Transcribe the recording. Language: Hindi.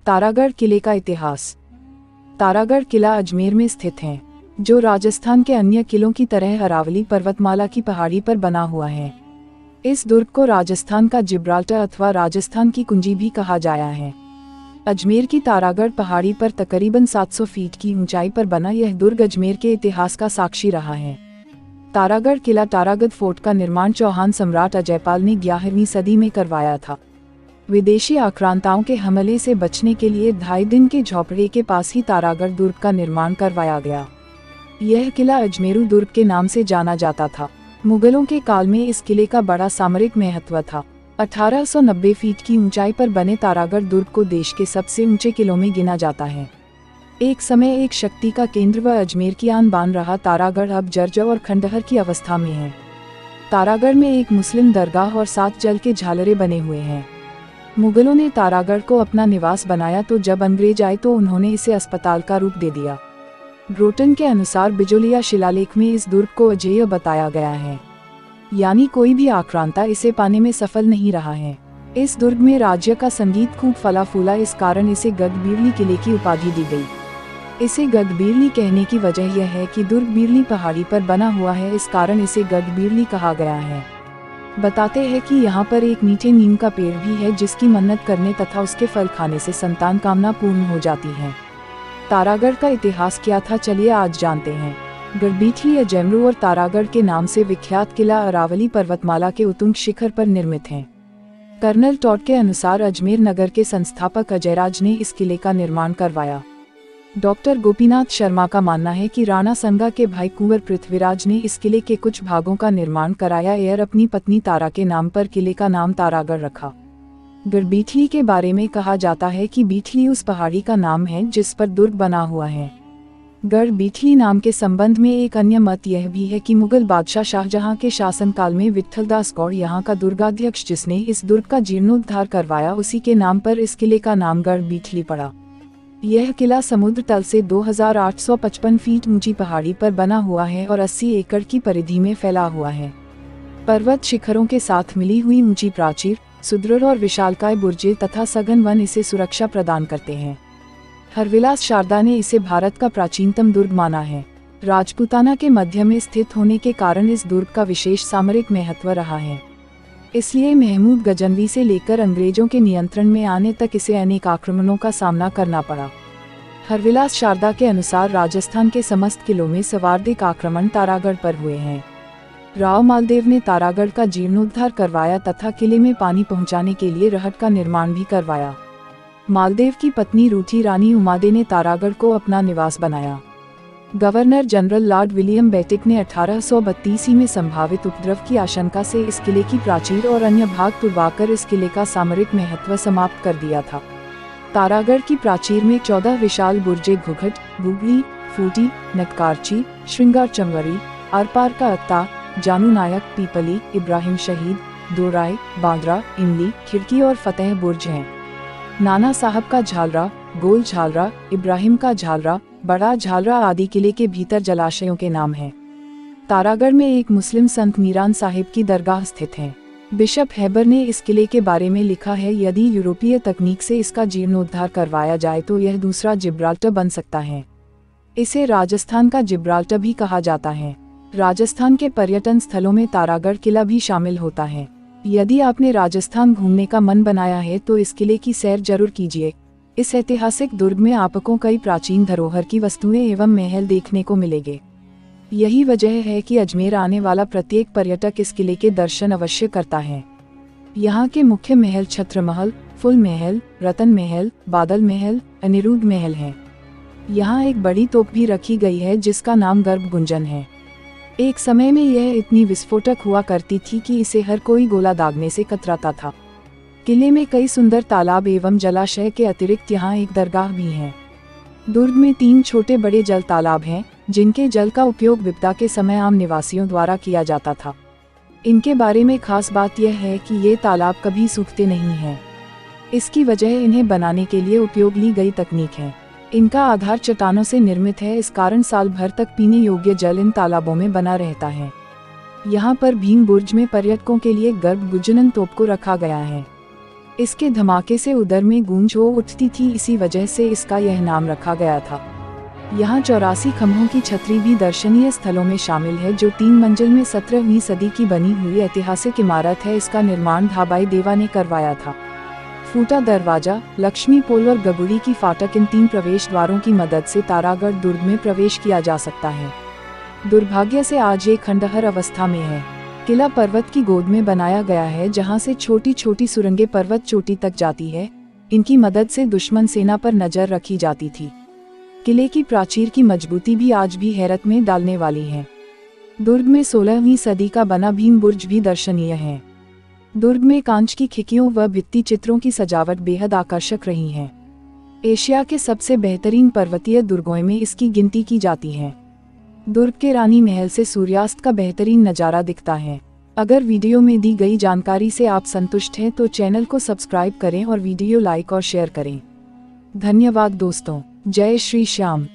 तारागढ़ किले का इतिहास। तारागढ़ किला अजमेर में स्थित है, जो राजस्थान के अन्य किलों की तरह अरावली पर्वतमाला की पहाड़ी पर बना हुआ है। इस दुर्ग को राजस्थान का जिब्राल्टर अथवा राजस्थान की कुंजी भी कहा जाया है। अजमेर की तारागढ़ पहाड़ी पर तकरीबन 700 फीट की ऊंचाई पर बना यह दुर्ग अजमेर के इतिहास का साक्षी रहा है। तारागढ़ किला तारागढ़ फोर्ट का निर्माण चौहान सम्राट अजयपाल ने 11वीं सदी में करवाया था। विदेशी आक्रांताओं के हमले से बचने के लिए 2.5 दिन के झोपड़े के पास ही तारागढ़ दुर्ग का निर्माण करवाया गया। यह किला अजमेरू दुर्ग के नाम से जाना जाता था। मुगलों के काल में इस किले का बड़ा सामरिक महत्व था। 1890 फीट की ऊंचाई पर बने तारागढ़ दुर्ग को देश के सबसे ऊंचे किलों में गिना जाता है। एक समय एक शक्ति का केंद्र व अजमेर की आन बान रहा तारागढ़ अब जर्जर और खंडहर की अवस्था में है। तारागढ़ में एक मुस्लिम दरगाह और 7 जल के झालरे बने हुए हैं। मुगलों ने तारागढ़ को अपना निवास बनाया तो जब अंग्रेज आए तो उन्होंने इसे अस्पताल का रूप दे दिया। ब्रोटन के अनुसार बिजोलिया शिलालेख में इस दुर्ग को अजेय बताया गया है, यानी कोई भी आक्रांता इसे पाने में सफल नहीं रहा है। इस दुर्ग में राज्य का संगीत खूब फला फूला, इस कारण इसे गदबीरली किले की उपाधि दी गई। इसे गदबीरली कहने की वजह यह है कि दुर्ग बीरली पहाड़ी पर बना हुआ है, इस कारण इसे गदबीरली कहा गया है। बताते हैं कि यहाँ पर एक मीठे नीम का पेड़ भी है, जिसकी मन्नत करने तथा उसके फल खाने से संतान कामना पूर्ण हो जाती है। तारागढ़ का इतिहास क्या था, चलिए आज जानते हैं। गढ़बीठली अजमेरू और तारागढ़ के नाम से विख्यात किला अरावली पर्वतमाला के उत्तुंग शिखर पर निर्मित है। कर्नल टॉड के अनुसार अजमेर नगर के संस्थापक अजयराज ने इस किले का निर्माण करवाया। डॉक्टर गोपीनाथ शर्मा का मानना है कि राणा संगा के भाई कुंवर पृथ्वीराज ने इस किले के कुछ भागों का निर्माण कराया और अपनी पत्नी तारा के नाम पर किले का नाम तारागढ़ रखा। गढ़बीठली के बारे में कहा जाता है कि बीठली उस पहाड़ी का नाम है जिस पर दुर्ग बना हुआ है। गढ़बीठली नाम के संबंध में एक अन्य मत यह भी है कि मुगल बादशाह शाहजहां के शासनकाल में विट्ठलदास गौड़ यहाँ का दुर्गाध्यक्ष, जिसने इस दुर्ग का जीर्णोद्धार करवाया, उसी के नाम पर इस किले का नाम गढ़बीठली पड़ा। यह किला समुद्र तल से 2855 फीट ऊंची पहाड़ी पर बना हुआ है और 80 एकड़ की परिधि में फैला हुआ है। पर्वत शिखरों के साथ मिली हुई ऊंची प्राचीर, सुदृढ़ और विशालकाय बुर्जे तथा सघन वन इसे सुरक्षा प्रदान करते हैं। हरविलास शारदा ने इसे भारत का प्राचीनतम दुर्ग माना है। राजपूताना के मध्य में स्थित होने के कारण इस दुर्ग का विशेष सामरिक महत्व रहा है। इसलिए महमूद गजनवी से लेकर अंग्रेजों के नियंत्रण में आने तक इसे अनेक आक्रमणों का सामना करना पड़ा। हरविलास शारदा के अनुसार राजस्थान के समस्त किलों में सर्वाधिक आक्रमण तारागढ़ पर हुए हैं। राव मालदेव ने तारागढ़ का जीर्णोद्धार करवाया तथा किले में पानी पहुंचाने के लिए रहट का निर्माण भी करवाया। मालदेव की पत्नी रूठी रानी उमादे ने तारागढ़ को अपना निवास बनाया। गवर्नर जनरल लॉर्ड विलियम बेटिक ने 1832 में संभावित उपद्रव की आशंका से इस किले की प्राचीर और अन्य भाग तुड़वाकर इस किले का सामरिक महत्व समाप्त कर दिया था। तारागढ़ की प्राचीर में 14 विशाल बुर्जे घुघट, गुगली, फूटी, नटकारची, श्रृंगार चंवरी, आरपार का अत्ता, जानू नायक, पीपली, इब्राहिम शहीद, दोराय, बांद्रा, इमली, खिड़की और फतेह बुर्ज हैं। नाना साहब का झालरा, गोल झालरा, इब्राहिम का झालरा, बड़ा झालरा आदि किले के भीतर जलाशयों के नाम हैं। तारागढ़ में एक मुस्लिम संत मीरान साहिब की दरगाह स्थित है। बिशप हैबर ने इस किले के बारे में लिखा है, यदि यूरोपीय तकनीक से इसका जीर्णोद्धार करवाया जाए तो यह दूसरा जिब्राल्टर बन सकता है। इसे राजस्थान का जिब्राल्टर भी कहा जाता है। राजस्थान के पर्यटन स्थलों में तारागढ़ किला भी शामिल होता है। यदि आपने राजस्थान घूमने का मन बनाया है तो इस किले की सैर जरूर कीजिए। इस ऐतिहासिक दुर्ग में आपको कई प्राचीन धरोहर की वस्तुएं एवं महल देखने को मिलेंगे। यही वजह है कि अजमेर आने वाला प्रत्येक पर्यटक इस किले के दर्शन अवश्य करता है। यहाँ के मुख्य महल छत्र महल, फुल महल, रतन महल, बादल महल, अनिरुद्ध महल हैं। यहाँ एक बड़ी तोप भी रखी गई है जिसका नाम गर्भ गुंजन है। एक समय में यह इतनी विस्फोटक हुआ करती थी कि इसे हर कोई गोला दागने से कतराता था। किले में कई सुंदर तालाब एवं जलाशय के अतिरिक्त यहाँ एक दरगाह भी है। दुर्ग में 3 छोटे बड़े जल तालाब हैं, जिनके जल का उपयोग विपदा के समय आम निवासियों द्वारा किया जाता था। इनके बारे में खास बात यह है कि ये तालाब कभी सूखते नहीं हैं। इसकी वजह इन्हें बनाने के लिए उपयोग ली गई तकनीक है। इनका आधार चट्टानों से निर्मित है, इस कारण साल भर तक पीने योग्य जल इन तालाबों में बना रहता है। यहाँ पर भीम बुर्ज में पर्यटकों के लिए गर्भ गुंजन तोप को रखा गया है। इसके धमाके से उधर में गूंज हो उठती थी, इसी वजह से इसका यह नाम रखा गया था। यहाँ 84 खम्भों की छतरी भी दर्शनीय स्थलों में शामिल है, जो 3 मंजिल में 17वीं सदी की बनी हुई ऐतिहासिक इमारत है। इसका निर्माण धाबाई देवा ने करवाया था। फूटा दरवाजा, लक्ष्मी पोल और गगुड़ी की फाटक, इन 3 प्रवेश द्वारों की मदद से तारागढ़ दुर्ग में प्रवेश किया जा सकता है। दुर्भाग्य से आज ये खंडहर अवस्था में है। किला पर्वत की गोद में बनाया गया है, जहां से छोटी छोटी सुरंगें पर्वत चोटी तक जाती है। इनकी मदद से दुश्मन सेना पर नजर रखी जाती थी। किले की प्राचीर की मजबूती भी आज भी हैरत में डालने वाली है। दुर्ग में 16वीं सदी का बना भीम बुर्ज भी दर्शनीय है। दुर्ग में कांच की खिड़कियों व भित्ति चित्रों की सजावट बेहद आकर्षक रही है। एशिया के सबसे बेहतरीन पर्वतीय दुर्गों में इसकी गिनती की जाती है। दुर्ग के रानी महल से सूर्यास्त का बेहतरीन नज़ारा दिखता है। अगर वीडियो में दी गई जानकारी से आप संतुष्ट हैं तो चैनल को सब्सक्राइब करें और वीडियो लाइक और शेयर करें। धन्यवाद दोस्तों। जय श्री श्याम।